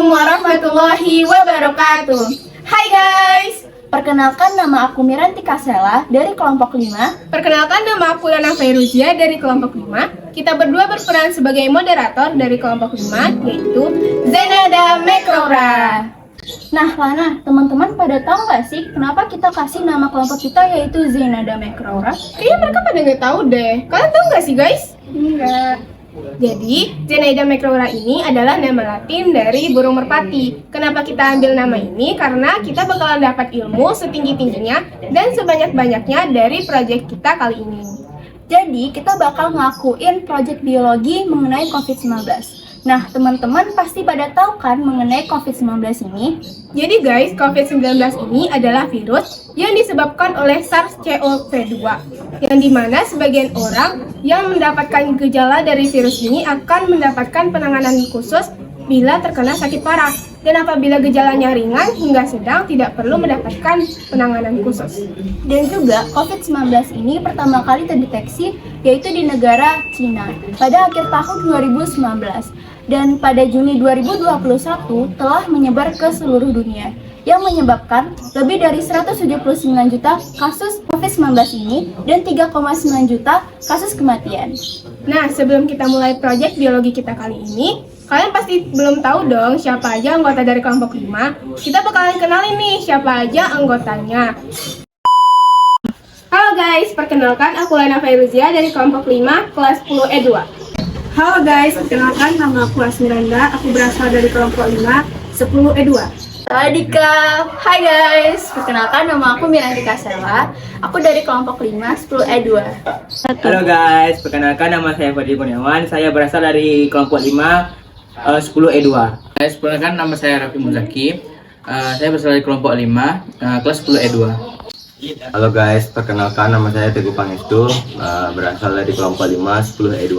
Assalamualaikum warahmatullahi wabarakatuh. Hai guys, Perkenalkan, nama aku Miranti Kasela dari kelompok 5. perkenalkan nama aku Lana Fairuzia dari kelompok 5. Kita berdua berperan sebagai moderator dari kelompok 5, yaitu Zenada Mekrora. Nah, Lana, teman-teman pada tahu nggak sih kenapa kita kasih nama kelompok kita yaitu Zenada Mekrora? Kayaknya mereka pada nggak tahu deh. Kalian tahu nggak sih guys? Enggak. Jadi, Zenaida Mekrora ini adalah nama Latin dari burung merpati. Kenapa kita ambil nama ini? Karena kita bakalan dapat ilmu setinggi-tingginya dan sebanyak-banyaknya dari proyek kita kali ini. Jadi, kita bakal ngelakuin proyek biologi mengenai COVID-19. Nah, teman-teman pasti pada tahu kan mengenai COVID-19 ini? Jadi guys, COVID-19 ini adalah virus yang disebabkan oleh SARS-CoV-2, yang dimana sebagian orang yang mendapatkan gejala dari virus ini akan mendapatkan penanganan khusus bila terkena sakit parah. Dan apabila gejalanya ringan hingga sedang, tidak perlu mendapatkan penanganan khusus. Dan juga COVID-19 ini pertama kali terdeteksi yaitu di negara Cina pada akhir tahun 2019. Dan pada Juni 2021 telah menyebar ke seluruh dunia yang menyebabkan lebih dari 179 juta kasus COVID-19 ini dan 3,9 juta kasus kematian. Nah, sebelum kita mulai proyek biologi kita kali ini, kalian pasti belum tahu dong siapa aja anggota dari kelompok 5. Kita bakalan kenalin nih siapa aja anggotanya. Halo guys, perkenalkan aku Lana Fairuzia dari kelompok 5 kelas 10E2. Halo guys, perkenalkan nama aku Asmiranda, aku berasal dari kelompok 5, 10E2. Sawadika, hai guys, perkenalkan nama aku Miranti Kasela, aku dari kelompok 5, 10E2. Halo guys, perkenalkan nama saya Fadil Kurniawan, saya berasal dari kelompok 5, 10E2. Guys, perkenalkan nama saya Raffi Muzaki. Saya berasal dari kelompok 5, kelas 10E2. Halo guys, perkenalkan nama saya Teguh Pangestu, berasal dari kelompok 5, 10E2.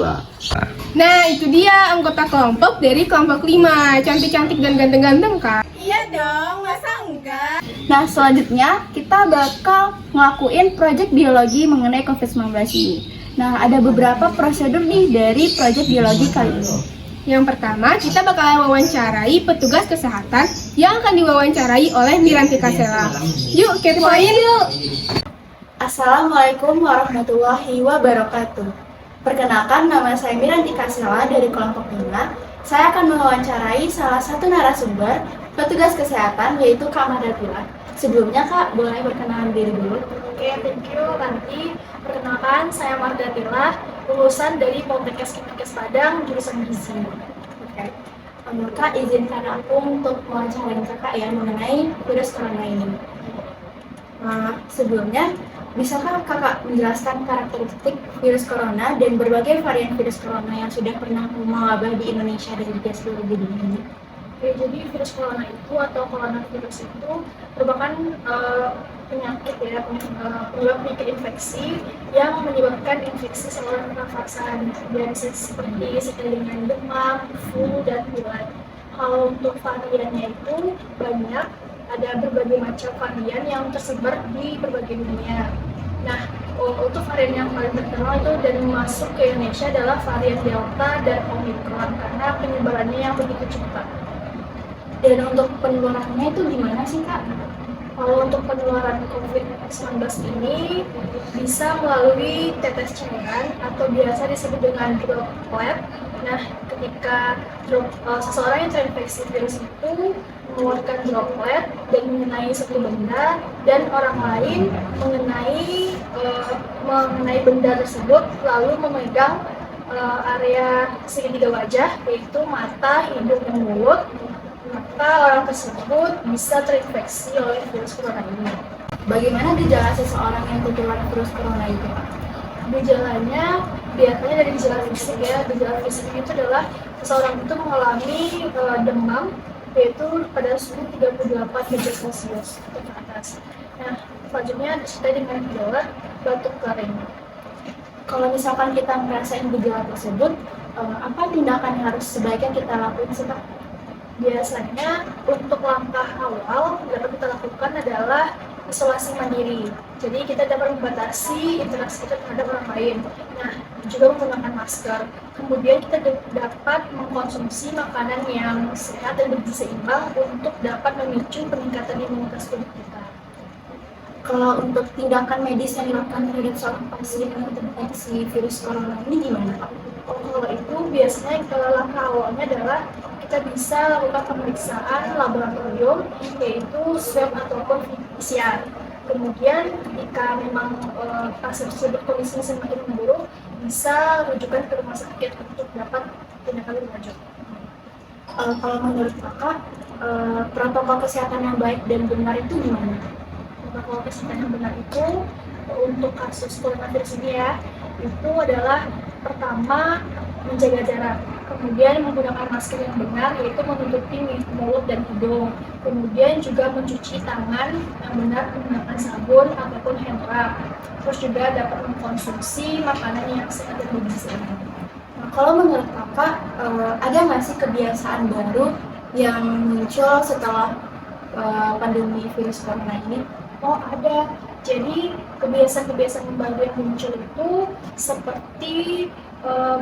Nah, itu dia anggota kelompok dari kelompok 5. Cantik-cantik dan ganteng-ganteng kan? Iya dong, masa enggak? Nah, selanjutnya kita bakal ngelakuin proyek biologi mengenai COVID-19 ini. Nah, ada beberapa prosedur nih dari proyek biologi kali ini. Yang pertama, kita bakalan wawancarai petugas kesehatan yang akan diwawancarai oleh Miranti Kasela. Yuk, kepoin yuk! Assalamualaikum warahmatullahi wabarakatuh. Perkenalkan, nama saya Miranti Kasela dari kelompok 5. Saya akan mewawancarai salah satu narasumber petugas kesehatan yaitu Kak Mardatila. Sebelumnya Kak, boleh perkenalan diri dulu? Oke, thank you Ranti. Perkenalkan, saya Mardatila, lulusan dari Poltekkes Kemenkes Padang, jurusan Gizi. Oke. Kak, izinkan aku untuk mewawancarai Kakak ya mengenai virus corona ini. Nah, sebelumnya, bisakah Kakak menjelaskan karakteristik virus corona dan berbagai varian virus corona yang sudah pernah mewabah di Indonesia dan juga seluruh dunia ini? Oke, jadi virus corona itu atau coronavirus itu merupakan penyakit ya, penyakit infeksi yang menyebabkan infeksi saluran pernafasan dan seperti dengan demam, flu, dan pilek. Kalau untuk variannya itu banyak, ada berbagai macam varian yang tersebar di berbagai dunia. Nah, untuk varian yang paling terkenal itu dan masuk ke Indonesia adalah varian Delta dan Omicron karena penyebarannya yang begitu cepat. Dan untuk penularannya itu gimana sih Kak? Kalau untuk penularan COVID-19 ini bisa melalui tetes cairan atau biasa disebut dengan droplet. Nah, ketika seseorang yang terinfeksi virus itu mengeluarkan droplet dan mengenai suatu benda dan orang lain mengenai benda tersebut lalu memegang area segitiga wajah yaitu mata, hidung, dan mulut, maka orang tersebut bisa terinfeksi oleh virus corona ini. Bagaimana gejala seseorang yang tertular virus corona itu? Gejalanya biasanya dari gejala fisik ya. Gejala fisiknya itu adalah seseorang itu mengalami demam yaitu pada suhu 38 derajat Celcius ke atas. Nah, selanjutnya disertai dengan gejala batuk kering. Kalau misalkan kita merasain gejala tersebut, apa tindakan yang harus sebaiknya kita lakukan sih Kak? Biasanya untuk langkah awal yang dapat kita lakukan adalah isolasi mandiri. Jadi kita dapat membatasi interaksi kita terhadap orang lain. Nah, juga menggunakan masker. Kemudian kita dapat mengkonsumsi makanan yang sehat dan bergizi seimbang untuk dapat memicu peningkatan imunitas tubuh kita. Kalau untuk tindakan medis yang dilakukan terhadap seorang pasien yang terinfeksi virus corona ini gimana, Pak? Kalau itu biasanya langkah awalnya adalah kita bisa lakukan pemeriksaan laboratorium, yaitu swab ataupun PCR. Kemudian jika memang pasien tersebut kondisinya semakin memburuk, bisa rujukan ke rumah sakit untuk dapat tindakan lebih lanjut. Kalau menurut Kakak, protokol kesehatan yang baik dan benar itu gimana? Protokol kesehatan yang benar itu untuk kasus coronavirus ini ya, itu adalah pertama menjaga jarak, kemudian menggunakan masker yang benar, yaitu menutupi mulut dan hidung, kemudian juga mencuci tangan yang benar menggunakan sabun ataupun hand rub, terus juga dapat mengkonsumsi makanan yang sehat dan bergizi. Nah, kalau menurut Kakak, ada nggak sih kebiasaan baru yang muncul setelah pandemi virus corona ini? Oh, ada. Jadi kebiasaan-kebiasaan baru yang muncul itu seperti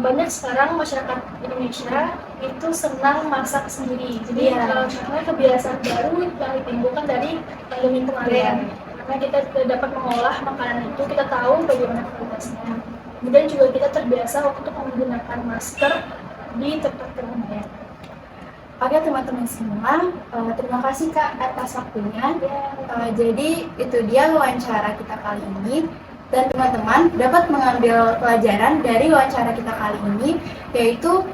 banyak sekarang masyarakat Indonesia itu senang masak sendiri. Jadi karena kebiasaan baru yang ditimbulkan dari pandemi kemarin. Karena kita dapat mengolah makanan itu, kita tahu bagaimana kualitasnya. Kemudian juga kita terbiasa untuk menggunakan masker di tempat keramaian. Oke teman-teman semua, terima kasih Kak atas waktunya. Jadi itu dia wawancara kita kali ini. Dan teman-teman dapat mengambil pelajaran dari wawancara kita kali ini, yaitu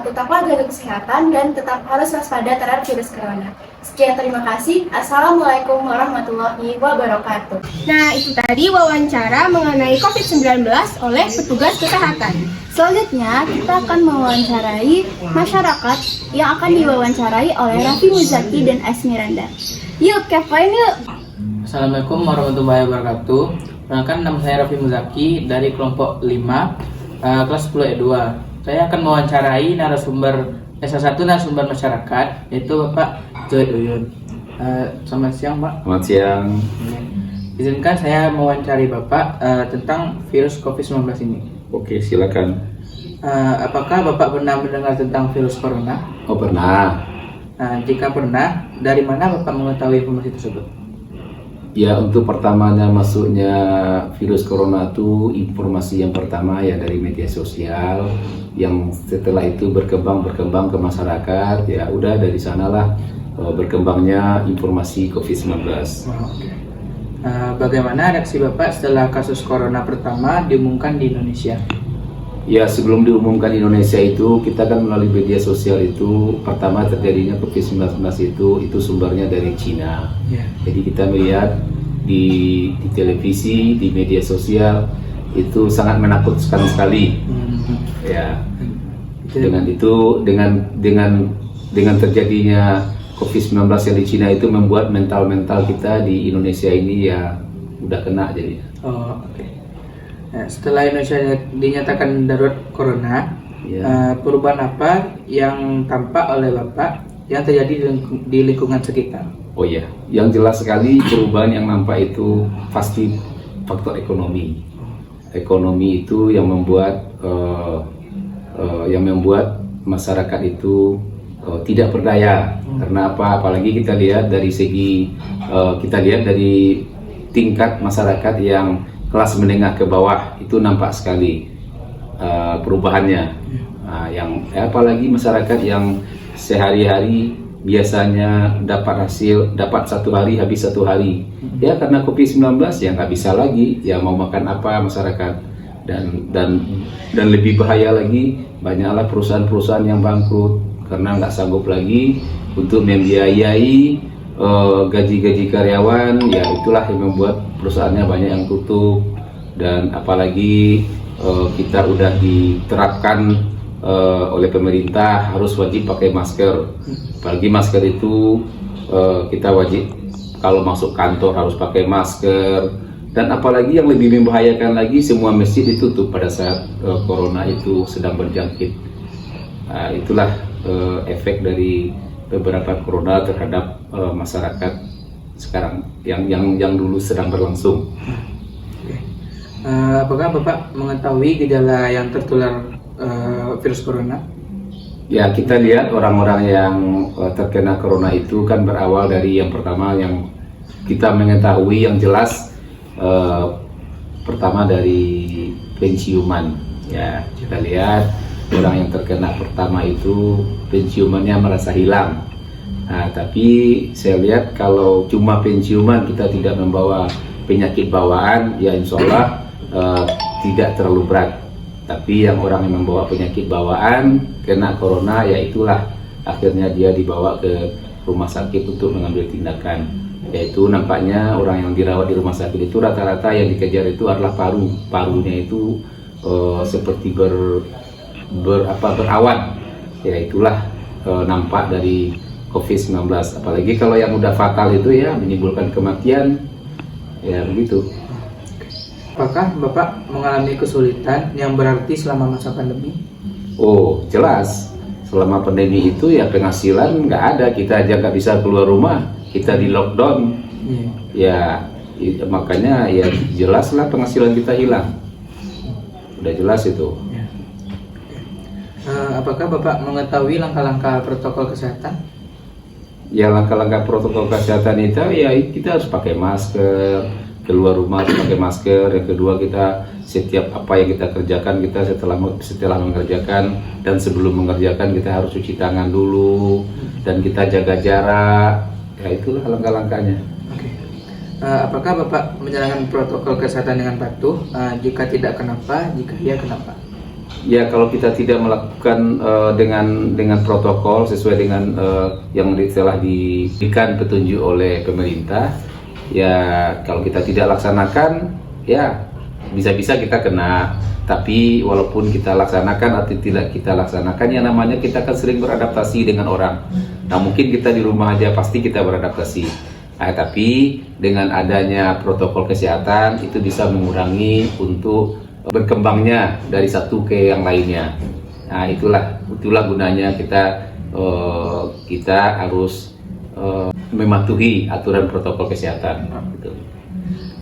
tetaplah jaga kesehatan dan tetap harus waspada terhadap virus corona. Sekian, terima kasih. Assalamualaikum warahmatullahi wabarakatuh. Nah, itu tadi wawancara mengenai COVID-19 oleh petugas kesehatan. Selanjutnya, kita akan mewawancarai masyarakat yang akan diwawancarai oleh Raffi Muzaki dan Asmiranda. Yuk, kepoin yuk! Assalamualaikum warahmatullahi wabarakatuh. Perkenalkan, nama saya Raffi Muzaki dari kelompok 5, kelas 10 E2. Saya akan mewawancarai salah satu narasumber masyarakat, yaitu Bapak Joy Uyun. Selamat siang, Pak. Selamat siang. Izinkan saya mewawancari Bapak tentang virus COVID-19 ini. Oke, silakan. Apakah Bapak pernah mendengar tentang virus corona? Oh, pernah. Jika pernah, dari mana Bapak mengetahui informasi tersebut? Ya, untuk pertamanya masuknya virus corona itu informasi yang pertama ya dari media sosial, yang setelah itu berkembang ke masyarakat. Ya udah dari sanalah berkembangnya informasi COVID-19. Bagaimana reaksi Bapak setelah kasus corona pertama diumumkan di Indonesia? Ya, sebelum diumumkan di Indonesia itu kita kan melalui media sosial itu pertama terjadinya COVID-19 itu sumbernya dari Cina. Yeah. Jadi kita melihat di televisi, di media sosial itu sangat menakutkan sekali. Ya. Dengan terjadinya COVID-19 yang di Cina itu membuat mental kita di Indonesia ini ya udah kena jadi. Oh, oke. Nah, setelah Indonesia dinyatakan darurat corona, perubahan apa yang tampak oleh Bapak yang terjadi di lingkungan sekitar? Oh ya, yang jelas sekali perubahan yang nampak itu pasti faktor ekonomi. Ekonomi itu yang membuat masyarakat itu tidak berdaya. Karena apa? Apalagi kita lihat dari tingkat masyarakat yang kelas menengah ke bawah itu nampak sekali perubahannya. Apalagi masyarakat yang sehari-hari biasanya dapat satu hari habis satu hari. Ya karena COVID-19 ya nggak bisa lagi. Ya mau makan apa masyarakat dan lebih bahaya lagi banyaklah perusahaan-perusahaan yang bangkrut karena nggak sanggup lagi untuk membiayai gaji-gaji karyawan. Ya itulah yang membuat perusahaannya banyak yang tutup. Dan apalagi kita udah diterapkan oleh pemerintah harus wajib pakai masker. Apalagi masker itu kita wajib kalau masuk kantor harus pakai masker. Dan apalagi yang lebih membahayakan lagi, semua masjid ditutup pada saat corona itu sedang berjangkit. Itulah efek dari beberapa corona terhadap masyarakat sekarang yang dulu sedang berlangsung. Oke. Apakah Bapak mengetahui gejala yang tertular virus corona? Ya, kita lihat orang-orang yang terkena corona itu kan berawal dari yang pertama yang kita mengetahui yang jelas, pertama dari penciuman. Ya, kita lihat orang yang terkena pertama itu penciumannya merasa hilang. Nah, tapi saya lihat kalau cuma penciuman kita tidak membawa penyakit bawaan, ya insya Allah tidak terlalu berat. Tapi yang orang yang membawa penyakit bawaan kena corona, ya itulah akhirnya dia dibawa ke rumah sakit untuk mengambil tindakan. Yaitu nampaknya orang yang dirawat di rumah sakit itu rata-rata yang dikejar itu adalah parunya itu seperti berawan. Ya itulah nampak dari COVID-19. Apalagi kalau yang udah fatal itu ya menimbulkan kematian, ya begitu. Apakah Bapak mengalami kesulitan yang berarti selama masa pandemi? Oh jelas, selama pandemi itu ya penghasilan nggak ada, kita aja nggak bisa keluar rumah, kita di lockdown. Ya makanya ya jelas lah penghasilan kita hilang, udah jelas itu. Apakah Bapak mengetahui langkah-langkah protokol kesehatan? Ya langkah-langkah protokol kesehatan itu ya kita harus pakai masker, keluar rumah harus pakai masker. Yang kedua, kita setiap apa yang kita kerjakan, kita setelah mengerjakan dan sebelum mengerjakan kita harus cuci tangan dulu dan kita jaga jarak. Ya itulah langkah-langkahnya. Oke. Apakah Bapak menjalankan protokol kesehatan dengan patuh? Jika tidak, kenapa? Jika iya, kenapa? Ya kalau kita tidak melakukan dengan protokol sesuai dengan yang telah diberikan petunjuk oleh pemerintah, ya kalau kita tidak laksanakan, ya bisa-bisa kita kena. Tapi walaupun kita laksanakan atau tidak kita laksanakan, ya namanya kita kan sering beradaptasi dengan orang. Nah mungkin kita di rumah aja pasti kita beradaptasi. Tapi dengan adanya protokol kesehatan itu bisa mengurangi untuk berkembangnya dari satu ke yang lainnya. Nah itulah gunanya kita harus mematuhi aturan protokol kesehatan. Gitu.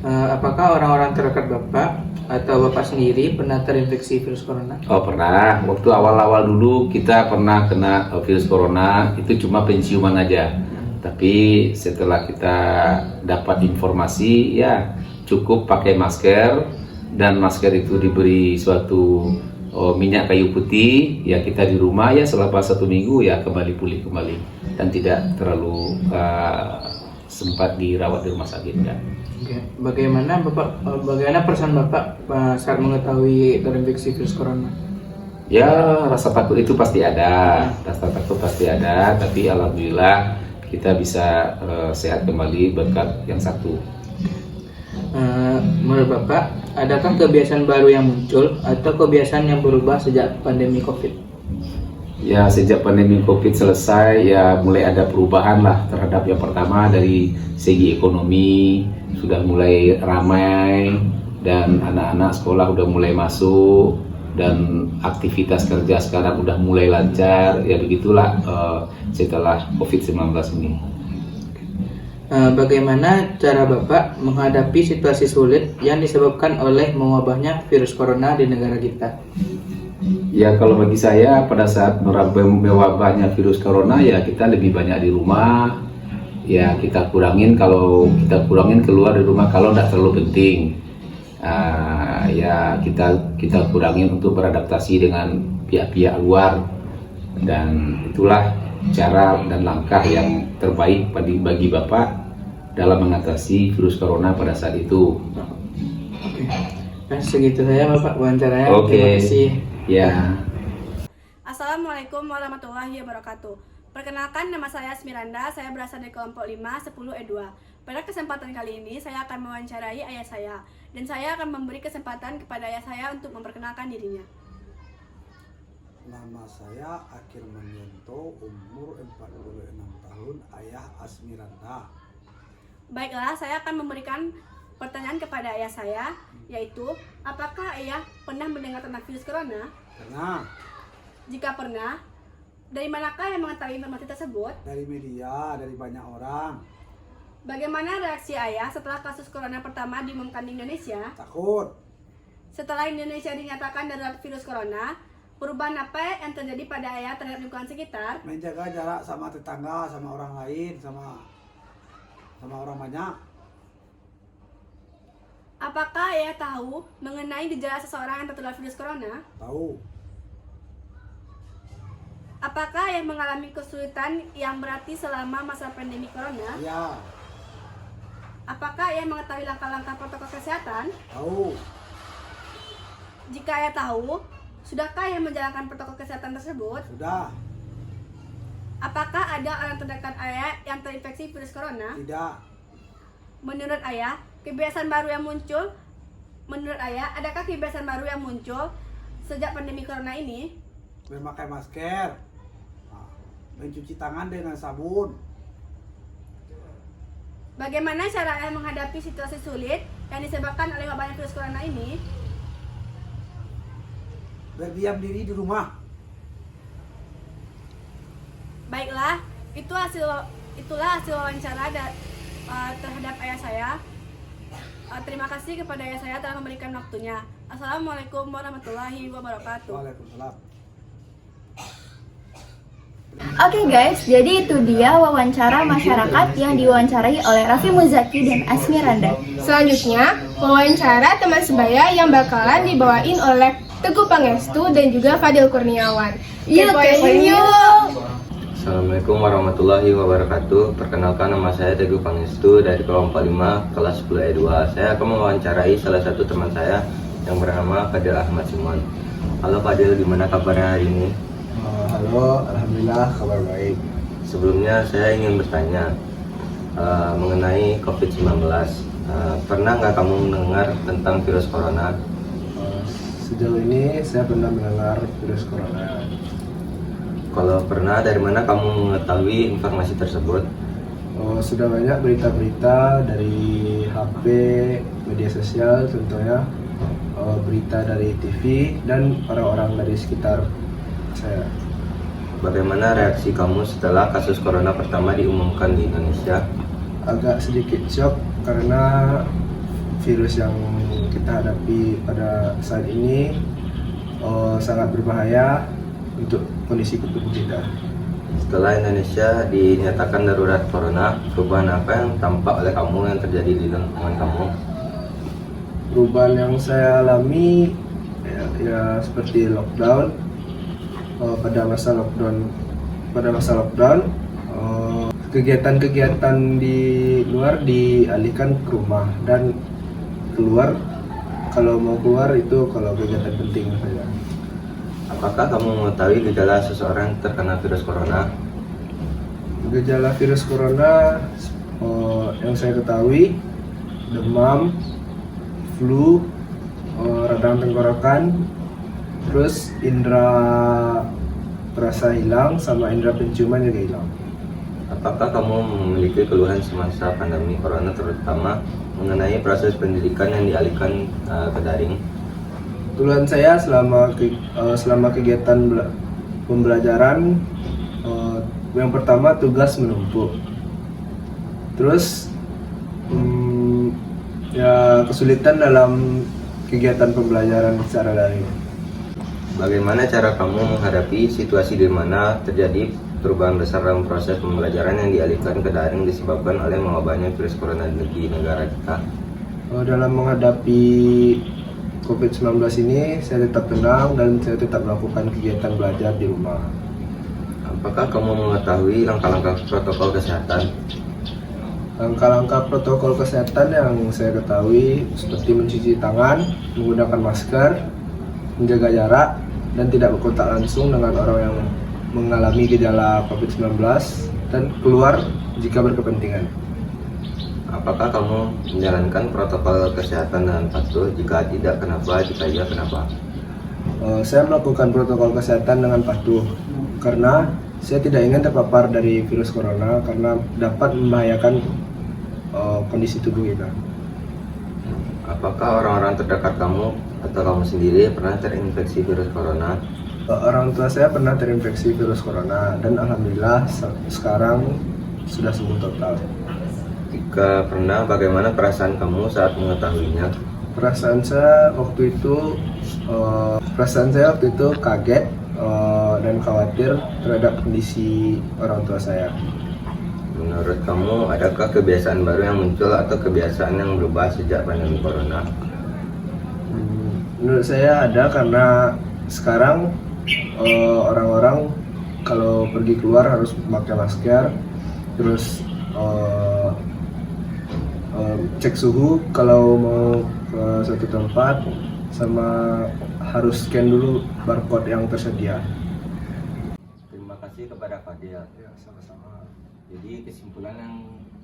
Apakah orang-orang terdekat Bapak atau Bapak sendiri pernah terinfeksi virus corona? Oh pernah, waktu awal-awal dulu kita pernah kena virus corona, itu cuma penciuman aja. Tapi setelah kita dapat informasi, ya cukup pakai masker, dan masker itu diberi suatu minyak kayu putih, ya kita di rumah ya selama 1 minggu ya kembali pulih kembali dan tidak terlalu sempat dirawat di rumah sakit ya. Oke. Bagaimana perasaan Bapak saat mengetahui terinfeksi virus corona? Ya rasa takut itu pasti ada, tapi alhamdulillah kita bisa sehat kembali berkat yang satu. Menurut Bapak, adakah kebiasaan baru yang muncul atau kebiasaan yang berubah sejak pandemi COVID? Ya sejak pandemi COVID selesai ya mulai ada perubahan lah terhadap yang pertama dari segi ekonomi sudah mulai ramai dan anak-anak sekolah udah mulai masuk dan aktivitas kerja sekarang udah mulai lancar, ya begitulah setelah COVID-19 ini. Bagaimana cara Bapak menghadapi situasi sulit yang disebabkan oleh mewabahnya virus corona di negara kita? Ya kalau bagi saya pada saat mewabahnya virus corona ya kita lebih banyak di rumah. Ya kita kurangin keluar dari rumah kalau tidak terlalu penting. Ya kita kurangin untuk beradaptasi dengan pihak-pihak luar, dan itulah cara dan langkah yang terbaik bagi Bapak dalam mengatasi virus corona pada saat itu. Oke. Nah, segitu saja Bapak wawancaranya. Oke. Terima kasih. Ya. Assalamualaikum warahmatullahi wabarakatuh. Perkenalkan, nama saya Asmiranda, saya berasal dari kelompok 5, 10 E2. Pada kesempatan kali ini saya akan mewawancarai ayah saya, dan saya akan memberi kesempatan kepada ayah saya untuk memperkenalkan dirinya. Nama saya Akir Manianto, umur 46 tahun, ayah Asmiranda. Baiklah, saya akan memberikan pertanyaan kepada ayah saya, yaitu, apakah ayah pernah mendengar tentang virus corona? Pernah, Jika pernah, dari manakah yang mengetahui informasi tersebut? dari media, dari banyak orang. Bagaimana reaksi ayah setelah kasus corona pertama diumumkan di Indonesia? Takut. Setelah Indonesia dinyatakan darurat virus corona, perubahan apa yang terjadi pada ayah terhadap lingkungan sekitar? Menjaga jarak sama tetangga, sama orang lain, sama orang banyak. Apakah ayah tahu mengenai gejala seseorang yang tertular virus corona? Tahu. Apakah ayah mengalami kesulitan yang berarti selama masa pandemi corona? Ya. Apakah ayah mengetahui langkah-langkah protokol kesehatan? Tahu. Jika ayah tahu, sudahkah ayah menjalankan protokol kesehatan tersebut? Sudah. Apakah ada orang terdekat ayah yang terinfeksi virus corona? Tidak. Menurut ayah, kebiasaan baru yang muncul, adakah kebiasaan baru yang muncul sejak pandemi corona ini? Memakai masker. Mencuci tangan dengan sabun. Bagaimana cara ayah menghadapi situasi sulit yang disebabkan oleh wabahnya virus corona ini? Berdiam diri di rumah. Baiklah, itulah hasil wawancara terhadap ayah saya. Terima kasih kepada ayah saya telah memberikan waktunya. Assalamualaikum warahmatullahi wabarakatuh. Waalaikumsalam. Oke guys, jadi itu dia wawancara masyarakat yang diwawancarai oleh Raffi Muzaki dan Asmiranda. Selanjutnya, wawancara teman sebaya yang bakalan dibawain oleh Teguh Pangestu dan juga Fadil Kurniawan. Yuk, Assalamualaikum warahmatullahi wabarakatuh. Perkenalkan, nama saya Teguh Pangestu dari kelompok 5 kelas 10 E2. Saya akan mewawancarai salah satu teman saya yang bernama Fadil Ahmad Simon. Halo Fadil, gimana kabarnya hari ini? Halo, alhamdulillah kabar baik. Sebelumnya saya ingin bertanya mengenai COVID-19. Pernah nggak kamu mendengar tentang virus corona? Sejauh ini saya pernah mendengar virus corona. Kalau pernah, dari mana kamu mengetahui informasi tersebut? Sudah banyak berita-berita dari HP, media sosial contohnya, berita dari TV dan orang-orang dari sekitar saya. Bagaimana reaksi kamu setelah kasus corona pertama diumumkan di Indonesia? Agak sedikit shock karena virus yang kita hadapi pada saat ini sangat berbahaya untuk kondisi tubuh kita. Setelah Indonesia dinyatakan darurat corona, perubahan apa yang tampak oleh kamu yang terjadi di lingkungan kamu? Perubahan yang saya alami ya seperti lockdown. Pada masa lockdown kegiatan-kegiatan di luar dialihkan ke rumah dan keluar kalau mau keluar itu kalau kegiatan penting saja. Apakah kamu mengetahui gejala seseorang terkena virus corona? Gejala virus corona yang saya ketahui demam, flu, radang tenggorokan, terus indera perasa hilang sama indera penciuman juga hilang. Apakah kamu memiliki keluhan semasa pandemi corona, terutama mengenai proses pendidikan yang dialihkan ke daring? Keluhan saya selama kegiatan pembelajaran, yang pertama tugas menumpuk, terus ya kesulitan dalam kegiatan pembelajaran secara daring. Bagaimana cara kamu menghadapi situasi di mana terjadi perubahan besar dalam proses pembelajaran yang dialihkan ke daring disebabkan oleh mewabahnya virus corona di negara kita? Dalam menghadapi COVID-19 ini, saya tetap tenang dan saya tetap melakukan kegiatan belajar di rumah. Apakah kamu mengetahui langkah-langkah protokol kesehatan? Langkah-langkah protokol kesehatan yang saya ketahui seperti mencuci tangan, menggunakan masker, menjaga jarak, dan tidak berkontak langsung dengan orang yang mengalami gejala COVID-19 dan keluar jika berkepentingan. Apakah kamu menjalankan protokol kesehatan dengan patuh? Jika tidak, kenapa? Jika iya, kenapa? Saya melakukan protokol kesehatan dengan patuh karena saya tidak ingin terpapar dari virus corona karena dapat membahayakan kondisi tubuh kita. Apakah orang-orang terdekat kamu atau kamu sendiri pernah terinfeksi virus corona? Orang tua saya pernah terinfeksi virus corona dan alhamdulillah sekarang sudah sembuh total. Jika pernah, bagaimana perasaan kamu saat mengetahuinya? Perasaan saya waktu itu kaget dan khawatir terhadap kondisi orang tua saya. Menurut kamu, adakah kebiasaan baru yang muncul atau kebiasaan yang berubah sejak pandemi corona? Menurut saya ada, karena sekarang orang-orang kalau pergi keluar harus pakai masker, terus cek suhu kalau mau ke suatu tempat, sama harus scan dulu barcode yang tersedia. Terima kasih kepada Fadil. Ya, sama-sama. Jadi kesimpulan yang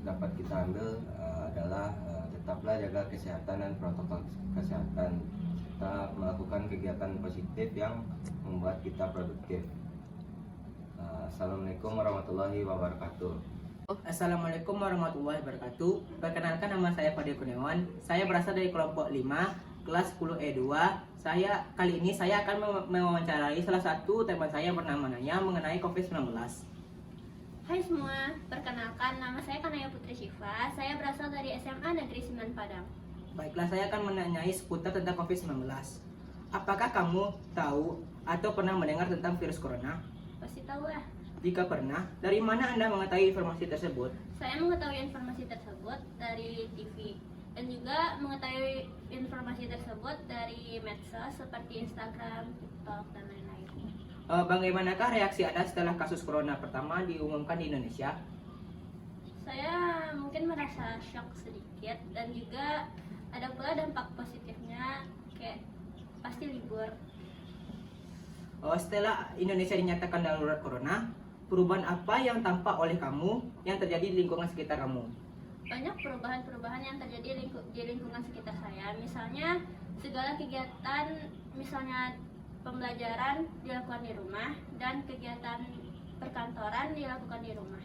dapat kita ambil adalah tetaplah jaga kesehatan dan protokol kesehatan. Kita melakukan kegiatan positif yang membuat kita produktif. Assalamualaikum warahmatullahi wabarakatuh. Assalamualaikum warahmatullahi wabarakatuh. Perkenalkan, nama saya Fadil Kurniawan. Saya berasal dari kelompok 5, kelas 10 E2. Kali ini saya akan mewawancarai salah satu teman saya bernama Naya mengenai COVID-19. Hai semua, perkenalkan nama saya Kanaya Putri Syifa. Saya berasal dari SMA Negeri 9 Padang. Baiklah, saya akan menanyai seputar tentang COVID-19. Apakah kamu tahu atau pernah mendengar tentang virus corona? Pasti tahu lah. Jika pernah, dari mana Anda mengetahui informasi tersebut? Saya mengetahui informasi tersebut dari TV dan juga mengetahui informasi tersebut dari medsos seperti Instagram, TikTok, dan lain-lain. Bagaimanakah reaksi Anda setelah kasus corona pertama diumumkan di Indonesia? Saya mungkin merasa shock sedikit dan juga ada pula dampak positifnya, kayak pasti libur. Setelah Indonesia dinyatakan darurat corona, perubahan apa yang tampak oleh kamu yang terjadi di lingkungan sekitar kamu? Banyak perubahan-perubahan yang terjadi di lingkungan sekitar saya. Misalnya segala kegiatan, misalnya pembelajaran dilakukan di rumah dan kegiatan perkantoran dilakukan di rumah.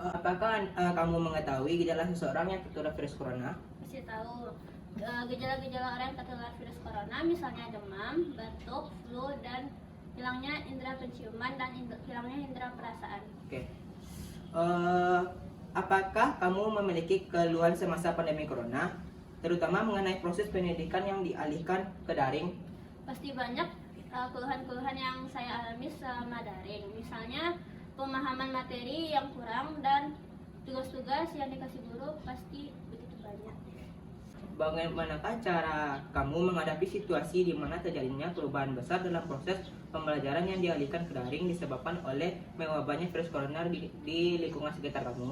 Apakah kamu mengetahui gejala seseorang yang tertular virus corona? Pasti tahu gejala-gejala orang yang tertular virus corona, misalnya demam, batuk, flu, dan hilangnya indera penciuman dan hilangnya indera perasaan. Oke. Apakah kamu memiliki keluhan semasa pandemi corona, terutama mengenai proses pendidikan yang dialihkan ke daring? Pasti banyak keluhan-keluhan yang saya alami selama daring. Misalnya pemahaman materi yang kurang dan tugas-tugas yang dikasih guru pasti begitu banyak. Bagaimanakah cara kamu menghadapi situasi di mana terjadinya perubahan besar dalam proses pembelajaran yang dialihkan ke daring disebabkan oleh mewabahnya virus corona di lingkungan sekitar kamu?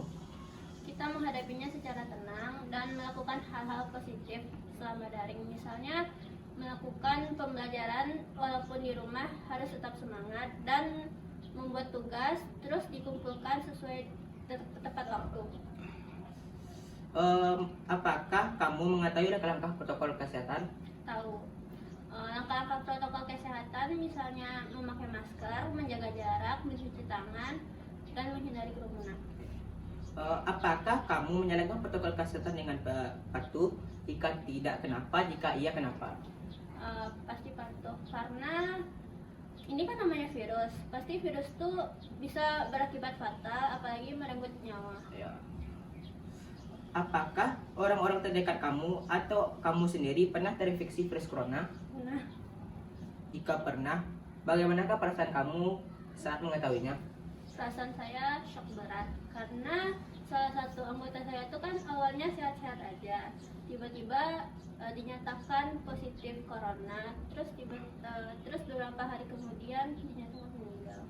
Kita menghadapinya secara tenang dan melakukan hal-hal positif selama daring. Misalnya melakukan pembelajaran walaupun di rumah harus tetap semangat dan membuat tugas terus dikumpulkan sesuai tepat waktu. Apakah kamu mengetahui langkah-langkah protokol kesehatan? Tahu. Langkah-langkah protokol kesehatan misalnya memakai masker, menjaga jarak, mencuci tangan, dan menghindari kerumunan. Apakah kamu menjalankan protokol kesehatan dengan patuh? Jika tidak, kenapa? Jika iya, kenapa? Pasti patuh, karena ini kan namanya virus. Pasti virus tuh bisa berakibat fatal, apalagi merenggut nyawa. Ya. Apakah orang-orang terdekat kamu atau kamu sendiri pernah terinfeksi virus corona? Pernah. Jika pernah, bagaimanakah perasaan kamu saat mengetahuinya? Perasaan saya shock berat karena salah satu anggota saya itu kan awalnya sehat-sehat aja, tiba-tiba dinyatakan positif corona, terus beberapa hari kemudian dinyatakan meninggal.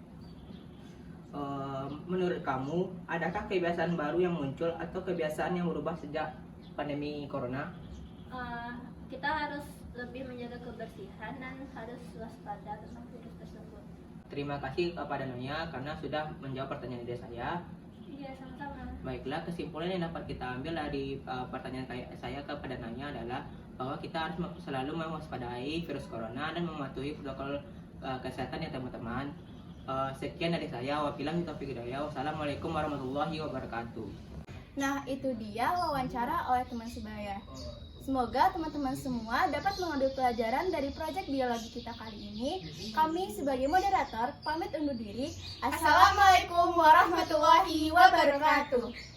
Menurut kamu, adakah kebiasaan baru yang muncul atau kebiasaan yang berubah sejak pandemi corona? Kita harus lebih menjaga kebersihan dan harus waspada tentang virus tersebut. Terima kasih kepada Naya karena sudah menjawab pertanyaan dari saya. Iya, sama-sama. Baiklah, kesimpulan yang dapat kita ambil dari pertanyaan saya kepada Naya adalah bahwa kita harus selalu mewaspadai virus corona dan mematuhi protokol kesehatan ya teman-teman. Sekian dari saya. Wabillahi taufiq hidayah. Wassalamualaikum warahmatullahi wabarakatuh. Nah, itu dia wawancara oleh teman sebaya. Semoga teman-teman semua dapat mengambil pelajaran dari proyek biologi kita kali ini. Kami sebagai moderator pamit undur diri. Assalamualaikum warahmatullahi wabarakatuh.